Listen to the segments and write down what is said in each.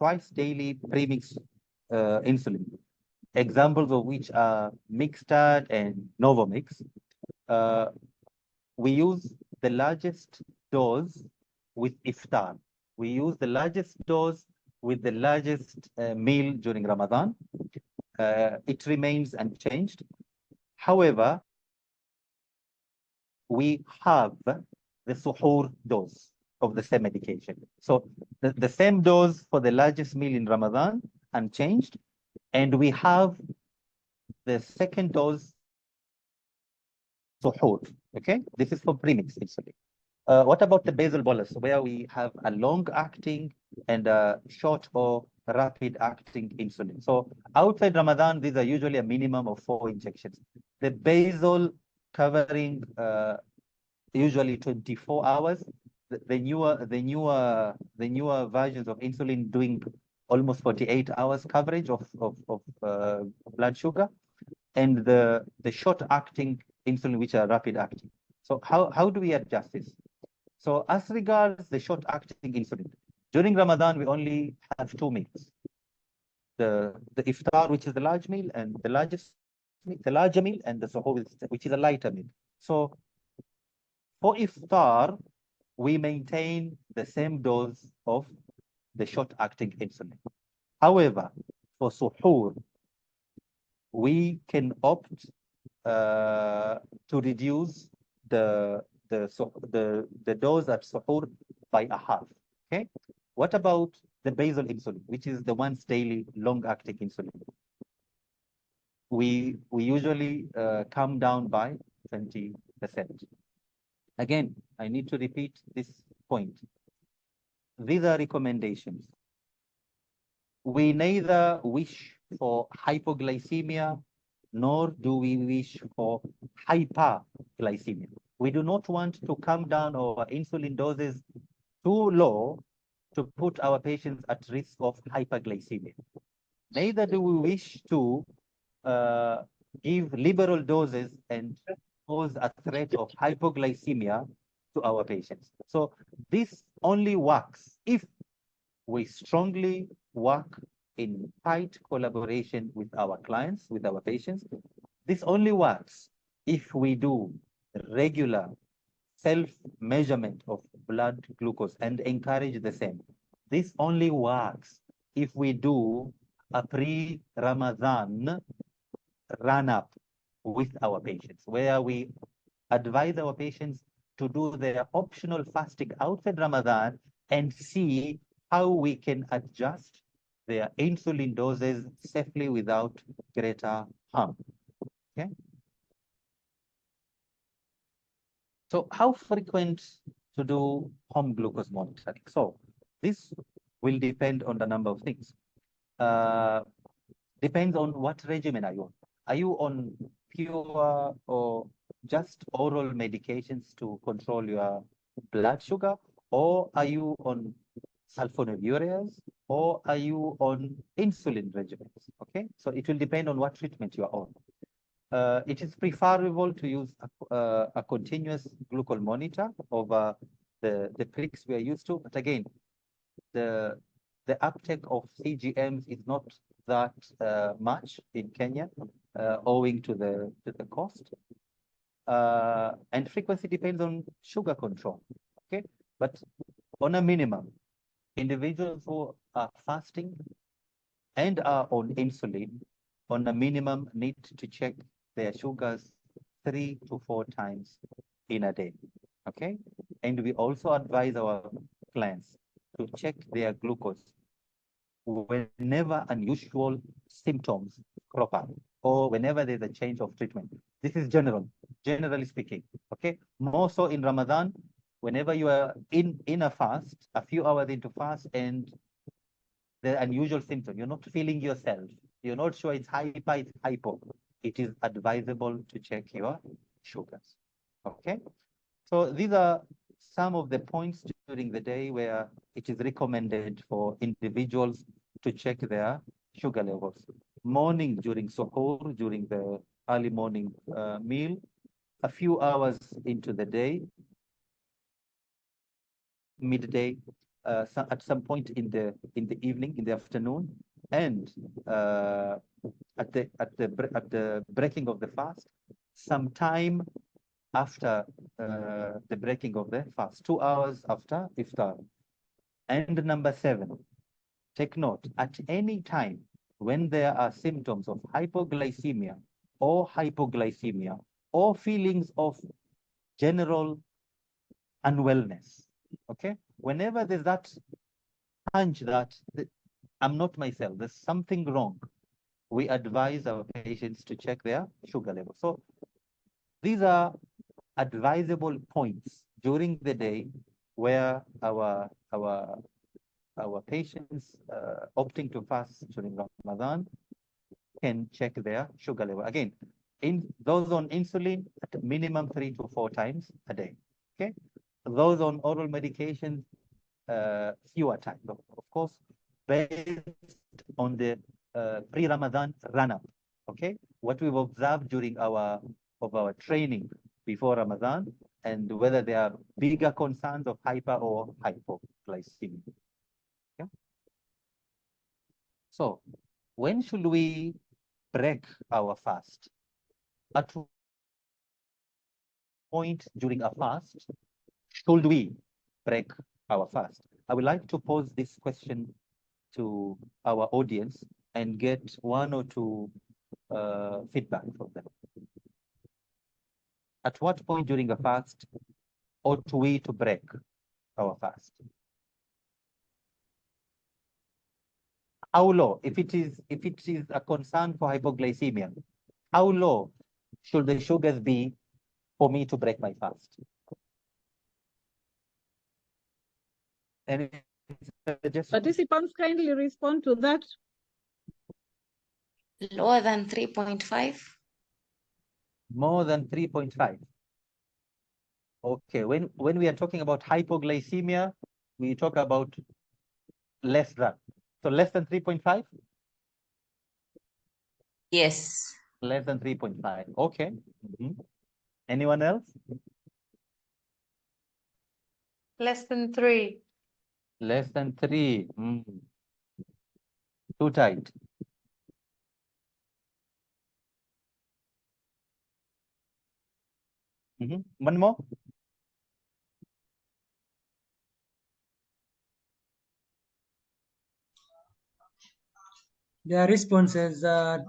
twice daily premix insulin, examples of which are Mixtard and Novomix. We use the largest dose with iftar. We use the largest dose with the largest meal during Ramadan. It remains unchanged. However, we have the suhoor dose of the same medication. So the same dose for the largest meal in Ramadan, unchanged, and we have the second dose suhoor. Okay, this is for premix insulin. What about the basal bolus, where we have a long-acting and a short or rapid-acting insulin? So outside Ramadan, these are usually a minimum of 4 injections. The basal covering usually 24 hours. The newer versions of insulin doing almost 48 hours coverage of blood sugar, and the short-acting insulin, which are rapid-acting. So how do we adjust this? So as regards the short-acting insulin, during Ramadan, we only have 2 meals. The iftar, which is the large meal, and the larger meal, and the suhoor, which is a lighter meal. So for iftar, we maintain the same dose of the short-acting insulin. However, for suhoor, we can opt to reduce the dose at suhoor by a half. Okay. What about the basal insulin, which is the once daily long-acting insulin? We usually come down by 20%. Again, I need to repeat this point. These are recommendations. We neither wish for hypoglycemia, nor do we wish for hyperglycemia. We do not want to come down our insulin doses too low to put our patients at risk of hyperglycemia. Neither do we wish to give liberal doses and pose a threat of hypoglycemia to our patients. So this only works if we strongly work in tight collaboration with our clients, with our patients. This only works if we do regular self-measurement of blood glucose and encourage the same. This only works if we do a pre-Ramadan run-up with our patients, where we advise our patients to do their optional fasting outside Ramadan and see how we can adjust their insulin doses safely without greater harm. Okay. So how frequent to do home glucose monitoring? So this will depend on the number of things. Depends on what regimen are you on. Are you on pure or just oral medications to control your blood sugar? Or are you on sulfonylureas? Or are you on insulin regimens? Okay, so it will depend on what treatment you are on. It is preferable to use a continuous glucose monitor over the pricks we are used to. But again, the uptake of CGMs is not that much in Kenya, owing to the cost. And frequency depends on sugar control. Okay, but on a minimum, individuals who are fasting and are on insulin, on a minimum, need to check their sugars 3 to 4 times in a day. Okay, and we also advise our clients to check their glucose whenever unusual symptoms crop up, or whenever there's a change of treatment. This is generally speaking. Okay, more so in Ramadan, whenever you are in a fast, a few hours into fast, and the unusual symptom, you're not feeling yourself, you're not sure it's hyper, it's hypo, it is advisable to check your sugars. Okay, so these are some of the points during the day where it is recommended for individuals to check their sugar levels. Morning during suhoor, during the early morning meal, a few hours into the day, midday, at some point in the evening, in the afternoon, and at the breaking of the fast, sometime after the breaking of the fast, 2 hours after iftar. And number 7, take note, at any time when there are symptoms of hypoglycemia or hypoglycemia or feelings of general unwellness, okay? Whenever there's that hunch that I'm not myself, there's something wrong, we advise our patients to check their sugar level. So these are advisable points during the day where our patients opting to fast during Ramadan can check their sugar level. Again, in those on insulin, at minimum 3 to 4 times a day. Okay, those on oral medications, fewer times. Of course, based on the pre-Ramadan run-up. Okay, what we've observed during our training before Ramadan, and whether there are bigger concerns of hyper or hypoglycemia. Okay? So, when should we break our fast? At what point during a fast should we break our fast? I would like to pose this question to our audience and get 1 or 2 feedback from them. At what point during a fast ought we to break our fast? How low? If it is a concern for hypoglycemia, how low should the sugars be for me to break my fast? Any suggestions? Participants, kindly respond to that. Lower than 3.5. More than 3.5. Okay, when we are talking about hypoglycemia, we talk about less than. So less than 3.5? Yes. Less than 3.5. Okay. Anyone else? Less than 3. Less than 3. Too tight. One more. Their responses are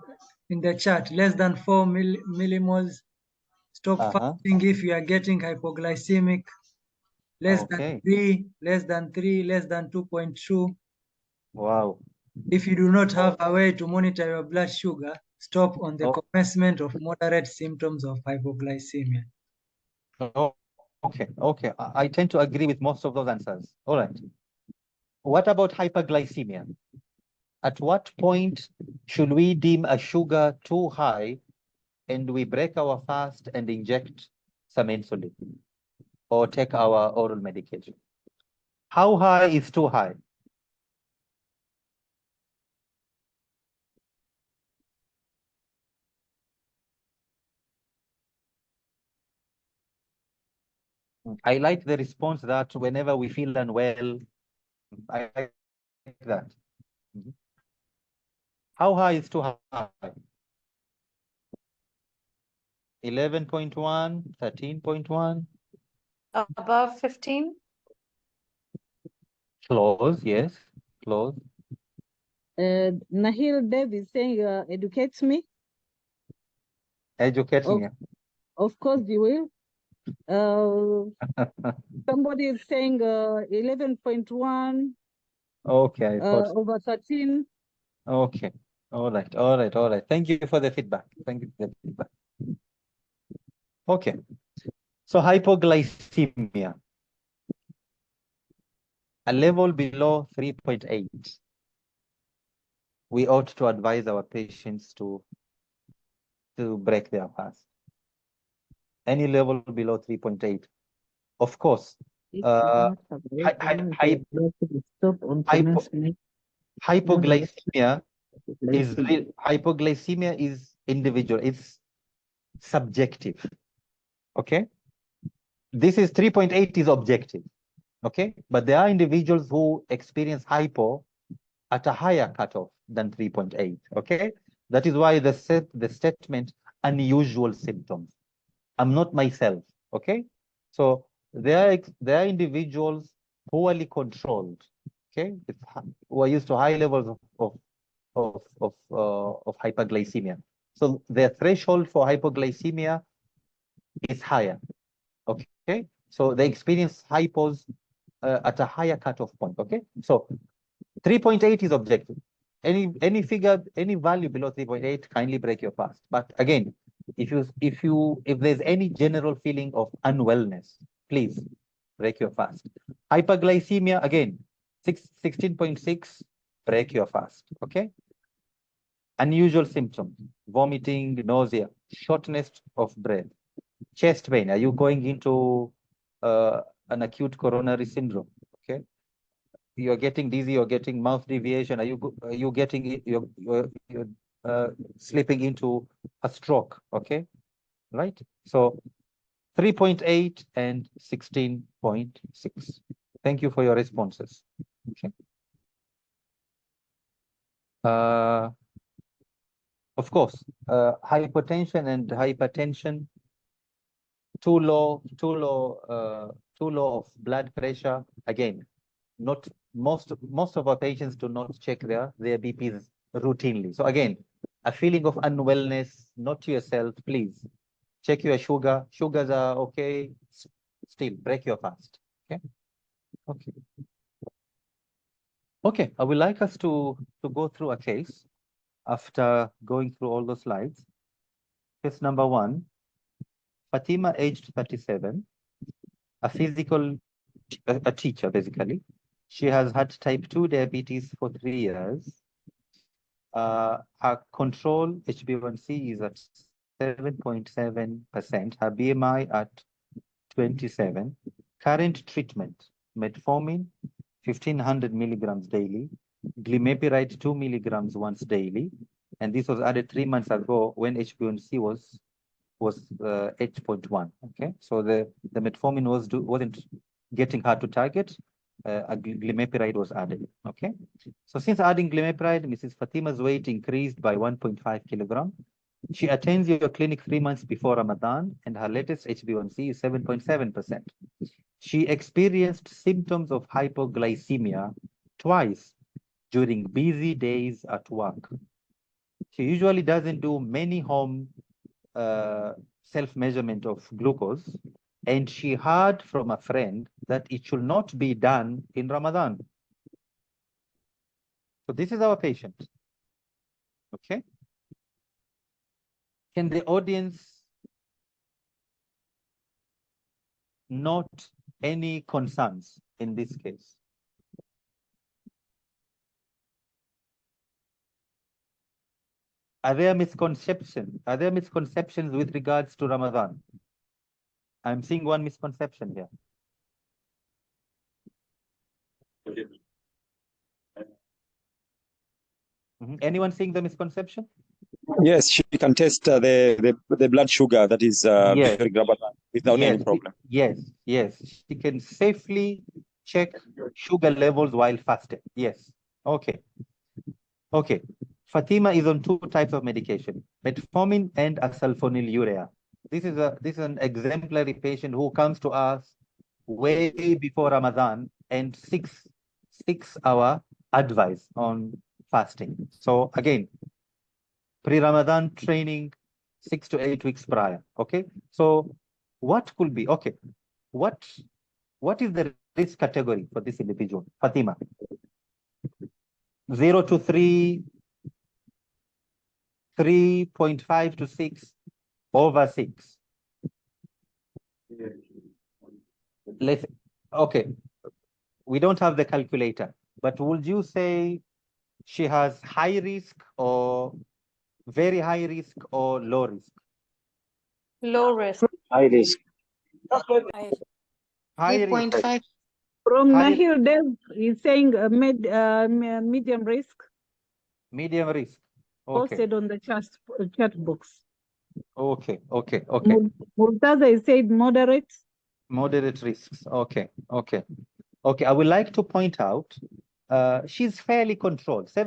in the chat. Less than 4 millimoles. Stop fasting if you are getting hypoglycemic. Less than 3, less than 3, less than 2.2. Wow. If you do not have a way to monitor your blood sugar, stop on the commencement of moderate symptoms of hypoglycemia. Okay. I tend to agree with most of those answers. All right. What about hyperglycemia? At what point should we deem a sugar too high and we break our fast and inject some insulin or take our oral medication? How high is too high? I like the response that whenever we feel unwell, I like that. How high is too high? 11.1, 13.1? Above 15? Close, yes, close. Nahil Dev is saying, educates me. Educate me. Of course you will. Somebody is saying 11.1. Okay, over 13. Okay. All right. Thank you for the feedback. Okay. So hypoglycemia, a level below 3.8. We ought to advise our patients to break their fast. Any level below 3.8. Of course, hypoglycemia is individual. It's subjective. Okay. This is 3.8 is objective. Okay, but there are individuals who experience hypo at a higher cutoff than 3.8. Okay, that is why the statement unusual symptoms. I'm not myself. Okay, so there are individuals poorly controlled. Okay, who are used to high levels of hyperglycemia. So their threshold for hypoglycemia is higher. Okay, so they experience hypos at a higher cutoff point. Okay, so 3.8 is objective. Any figure, any value below 3.8, kindly break your fast. But again, if there's any general feeling of unwellness, please break your fast. Hyperglycemia, again, 16.6, break your fast. Okay. Unusual symptoms: vomiting, nausea, shortness of breath, chest pain. Are you going into an acute coronary syndrome? Okay. You're getting dizzy, you're getting mouth deviation. Are you getting you're slipping into a stroke? Okay, right? So 3.8 and 16.6. Thank you for your responses. Okay. Of course, hypertension and hypertension, too low of blood pressure. Again, not most of our patients do not check their BPs routinely. So again, a feeling of unwellness, not to yourself, please check your sugar. Sugars are okay. Still, break your fast. Okay. Okay. Okay. I would like us to go through a case after going through all those slides. Case number 1, Fatima, aged 37, a teacher basically. She has had type 2 diabetes for 3 years. Her control HbA1c is at 7.7%. Her BMI at 27. Current treatment: metformin, 1500 milligrams daily, glimepiride 2 milligrams once daily. And this was added 3 months ago when HbA1c was 8.1. Okay, so the metformin wasn't getting her to target. A glimepiride was added. Okay, so since adding glimepiride, Mrs. Fatima's weight increased by 1.5 kilogram. She attends your clinic 3 months before Ramadan, and her latest HbA1c is 7.7%. She experienced symptoms of hypoglycemia twice during busy days at work. She usually doesn't do many home self-measurement of glucose, and she heard from a friend that it should not be done in Ramadan. So this is our patient. Okay. Can the audience note any concerns in this case? Are there misconceptions? Are there misconceptions with regards to Ramadan? I'm seeing one misconception here. Anyone seeing the misconception? Yes, she can test the blood sugar that is Yes. during Ramadan without any problem. Yes. She can safely check sugar levels while fasting. Yes. Okay. Fatima is on 2 types of medication: metformin and a sulfonylurea. This is an exemplary patient who comes to us way before Ramadan and seeks our advice on fasting. So again, pre-Ramadan training 6 to 8 weeks prior. Okay. So what could be, okay, what is the risk category for this individual, Fatima? 0 to 3, 3.5 to 6, over 6. Okay, we don't have the calculator, but would you say she has high risk or very high risk or low risk? Low risk. High risk. High risk. 3.5. From High- Nahir Dev, he's saying medium risk, Medium risk. Okay. posted on the chat box. Okay. Murtaza is said moderate. Moderate risks. Okay. Okay, I would like to point out she's fairly controlled.